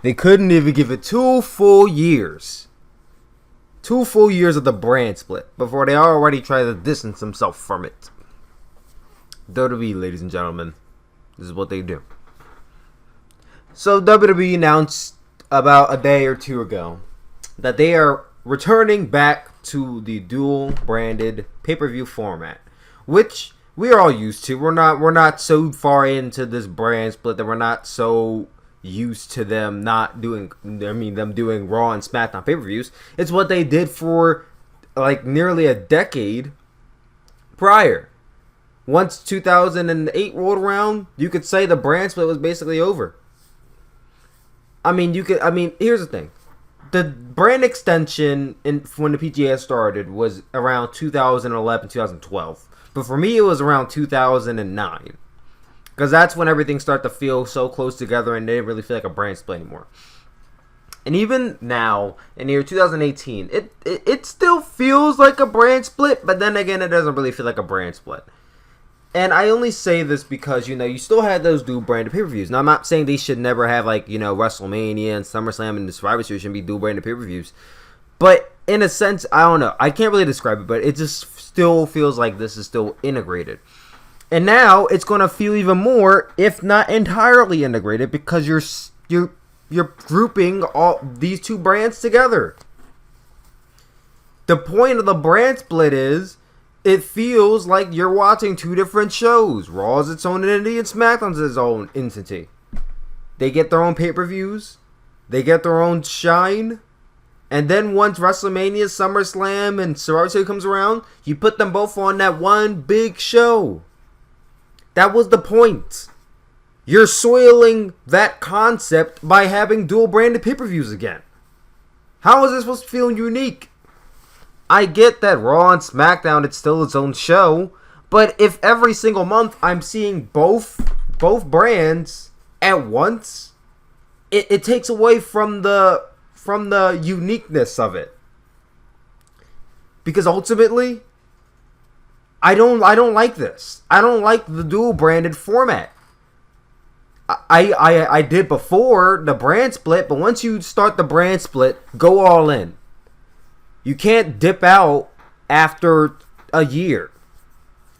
They couldn't even give it 2 full years. 2 full years of the brand split before they already tried to distance themselves from it. WWE, ladies and gentlemen, this is what they do. So WWE announced about a day or two ago that they are returning back to the dual branded pay-per-view format, which we are all used to. We're not so far into this brand split that we're not so used to them doing Raw and SmackDown pay-per-views. It's what they did for like nearly a decade prior. Once 2008 rolled around, you could say the brand split was basically over. Here's the thing. The brand extension when the PGA started was around 2011, 2012. But for me, it was around 2009. Because that's when everything started to feel so close together and they didn't really feel like a brand split anymore. And even now, in the year 2018, it still feels like a brand split, but then again, it doesn't really feel like a brand split. And I only say this because, you still had those dual branded pay-per-views. Now, I'm not saying they should never have, WrestleMania and SummerSlam and the Survivor Series shouldn't be dual branded pay-per-views. But in a sense, I don't know. I can't really describe it, but it just still feels like this is still integrated. And now it's going to feel even more, if not entirely integrated, because you're grouping all these two brands together. The point of the brand split is it feels like you're watching two different shows. Raw is its own entity and SmackDown's its own entity. They get their own pay-per-views. They get their own shine. And then once WrestleMania, SummerSlam, and Survivor Series comes around, you put them both on that one big show. That was the point. You're soiling that concept by having dual branded pay-per-views again. How is this supposed to feel unique? I get that Raw and SmackDown, it's still its own show, but if every single month I'm seeing both brands at once, it takes away from the uniqueness of it. Because ultimately, I don't like this. I don't like the dual branded format. I did before the brand split, but once you start the brand split, go all in. You can't dip out after a year.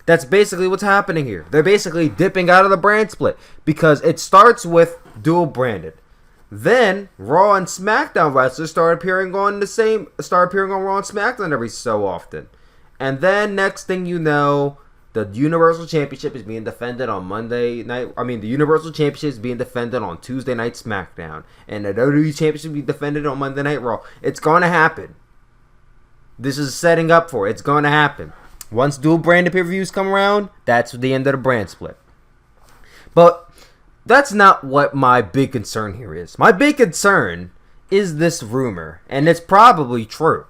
That's basically what's happening here. They're basically dipping out of the brand split because it starts with dual branded. Then Raw and SmackDown wrestlers start appearing on Raw and SmackDown every so often. And then next thing you know, the Universal Championship is being defended on Monday night. The Universal Championship is being defended on Tuesday Night SmackDown. And the WWE Championship is being defended on Monday Night Raw. It's going to happen. This is setting up for it. It's going to happen. Once dual branded pay-per-views come around, that's the end of the brand split. But that's not what my big concern here is. My big concern is this rumor, and it's probably true,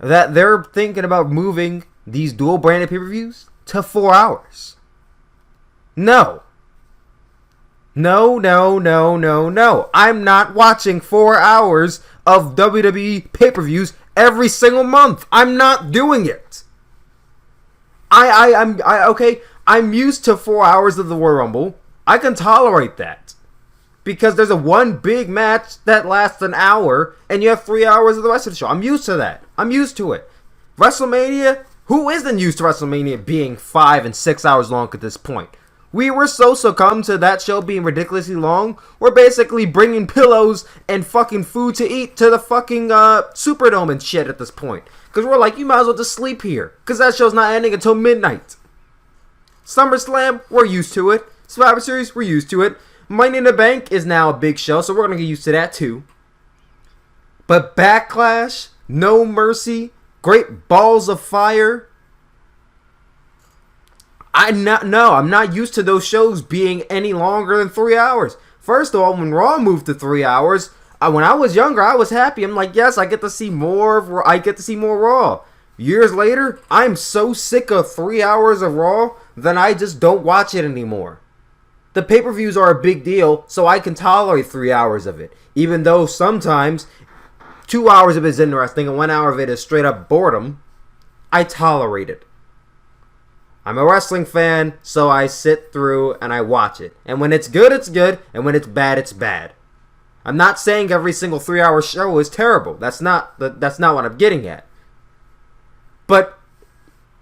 that they're thinking about moving these dual branded pay-per-views to 4 hours. No. No. I'm not watching 4 hours of WWE pay-per-views every single month. I'm not doing it. I'm used to 4 hours of the Royal Rumble. I can tolerate that. Because there's one big match that lasts an hour, and you have 3 hours of the rest of the show. I'm used to that. I'm used to it. WrestleMania, who isn't used to WrestleMania being 5 and 6 hours long at this point? We were so succumbed to that show being ridiculously long. We're basically bringing pillows and fucking food to eat to the fucking Superdome and shit at this point. Because we're like, you might as well just sleep here. Because that show's not ending until midnight. SummerSlam, we're used to it. Survivor Series, we're used to it. Money in the Bank is now a big show, so we're going to get used to that too. But Backlash, No Mercy, Great Balls of Fire, I'm not used to those shows being any longer than 3 hours. First of all, when Raw moved to 3 hours, when I was younger, I was happy. I'm like, yes, I get to see more Raw. Years later, I'm so sick of 3 hours of Raw that I just don't watch it anymore. The pay-per-views are a big deal, so I can tolerate 3 hours of it. Even though sometimes 2 hours of it is interesting and 1 hour of it is straight up boredom, I tolerate it. I'm a wrestling fan, so I sit through and I watch it. And when it's good, it's good. And when it's bad. I'm not saying every single 3-hour show is terrible. That's not what I'm getting at. But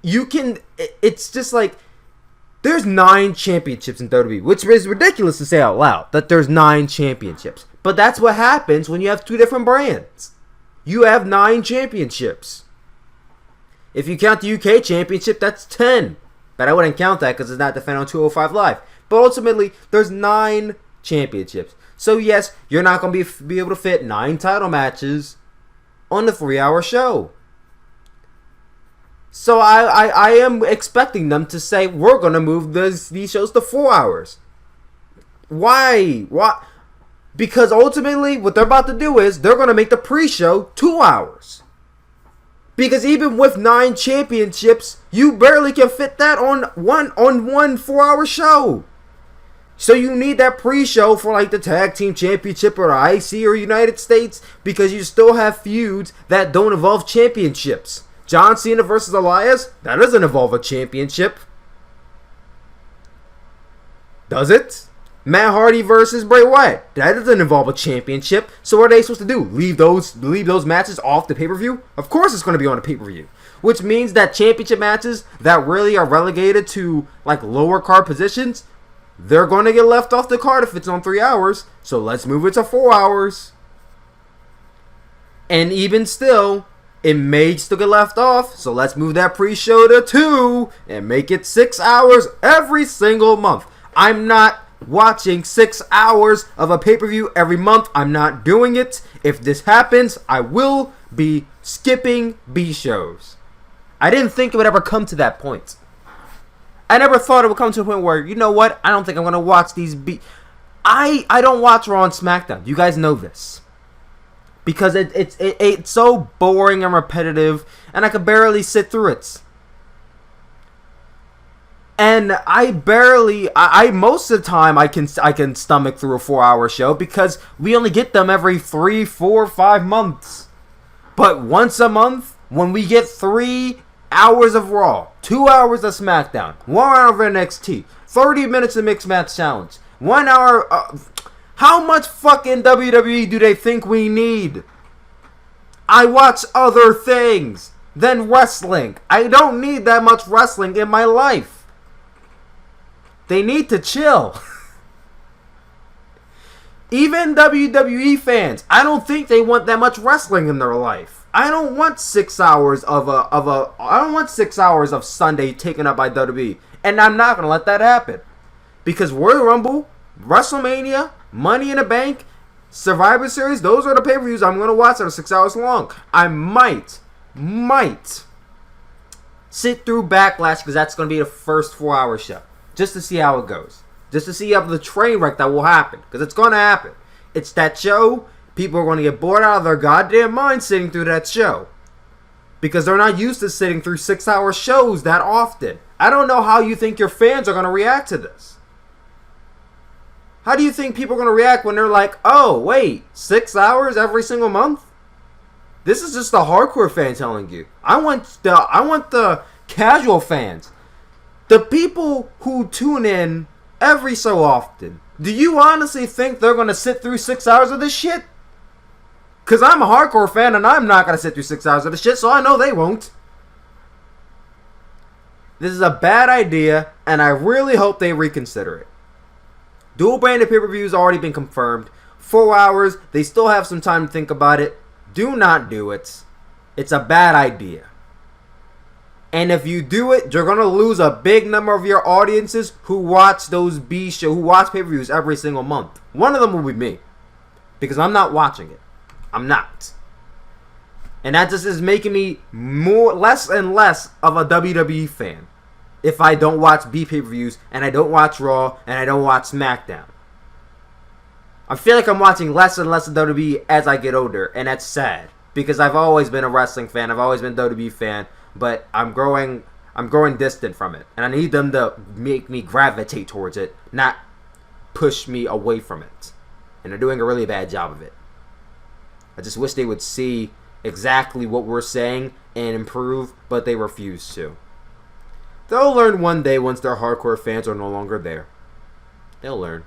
you can... It's just like... There's 9 championships in WWE, which is ridiculous to say out loud, that there's 9 championships. But that's what happens when you have 2 different brands. You have 9 championships. If you count the UK championship, that's 10. But I wouldn't count that because it's not defended on 205 Live. But ultimately, there's 9 championships. So yes, you're not going to be able to fit 9 title matches on the 3-hour show. So I am expecting them to say, we're going to move these shows to 4 hours. Why? Because ultimately, what they're about to do is, they're going to make the pre-show 2 hours. Because even with 9 championships, you barely can fit that on one 4-hour show. So you need that pre-show for like the Tag Team Championship or the IC or United States, because you still have feuds that don't involve championships. John Cena versus Elias, that doesn't involve a championship. Does it? Matt Hardy versus Bray Wyatt, that doesn't involve a championship. So what are they supposed to do? Leave those matches off the pay-per-view? Of course it's going to be on the pay-per-view. Which means that championship matches that really are relegated to like lower card positions, they're going to get left off the card if it's on 3 hours. So let's move it to 4 hours. And even still, it may still get left off. So let's move that pre-show to 2 and make it 6 hours every single month. I'm not watching 6 hours of a pay-per-view every month. I'm not doing it. If this happens, I will be skipping B shows. I didn't think it would ever come to that point. I never thought it would come to a point where, you know what, I don't think I'm going to watch these B... I don't watch Raw and SmackDown. You guys know this. Because it's so boring and repetitive, and I could barely sit through it. And most of the time I can stomach through a 4-hour show because we only get them every 3, 4, 5 months. But once a month, when we get 3 hours of Raw, 2 hours of SmackDown, 1 hour of NXT, 30 minutes of Mixed Match Challenge, 1 hour... how much fucking WWE do they think we need? I watch other things than wrestling. I don't need that much wrestling in my life. They need to chill. Even WWE fans, I don't think they want that much wrestling in their life. I don't want 6 hours of Sunday taken up by WWE, and I'm not gonna let that happen. Because Royal Rumble, WrestleMania, Money in the Bank, Survivor Series, those are the pay-per-views I'm gonna watch that are 6 hours long. I might sit through Backlash because that's gonna be the first 4-hour show. Just to see how it goes. Just to see how the train wreck that will happen. Because it's going to happen. It's that show. People are going to get bored out of their goddamn mind sitting through that show. Because they're not used to sitting through 6-hour shows that often. I don't know how you think your fans are going to react to this. How do you think people are going to react when they're like, oh, wait, 6 hours every single month? This is just the hardcore fan telling you. I want the casual fans. The people who tune in every so often, do you honestly think they're going to sit through 6 hours of this shit? Because I'm a hardcore fan and I'm not going to sit through 6 hours of this shit, so I know they won't. This is a bad idea, and I really hope they reconsider it. Dual branded pay-per-views already been confirmed. 4 hours, they still have some time to think about it. Do not do it. It's a bad idea. And if you do it, you're going to lose a big number of your audiences who watch those B shows, who watch pay-per-views every single month. One of them will be me. Because I'm not watching it. I'm not. And that just is making me less and less of a WWE fan. If I don't watch B pay-per-views, and I don't watch Raw, and I don't watch SmackDown. I feel like I'm watching less and less of WWE as I get older, and that's sad. Because I've always been a wrestling fan, I've always been a WWE fan, but I'm growing distant from it. And I need them to make me gravitate towards it, not push me away from it. And they're doing a really bad job of it. I just wish they would see exactly what we're saying and improve, but they refuse to. They'll learn one day once their hardcore fans are no longer there. They'll learn.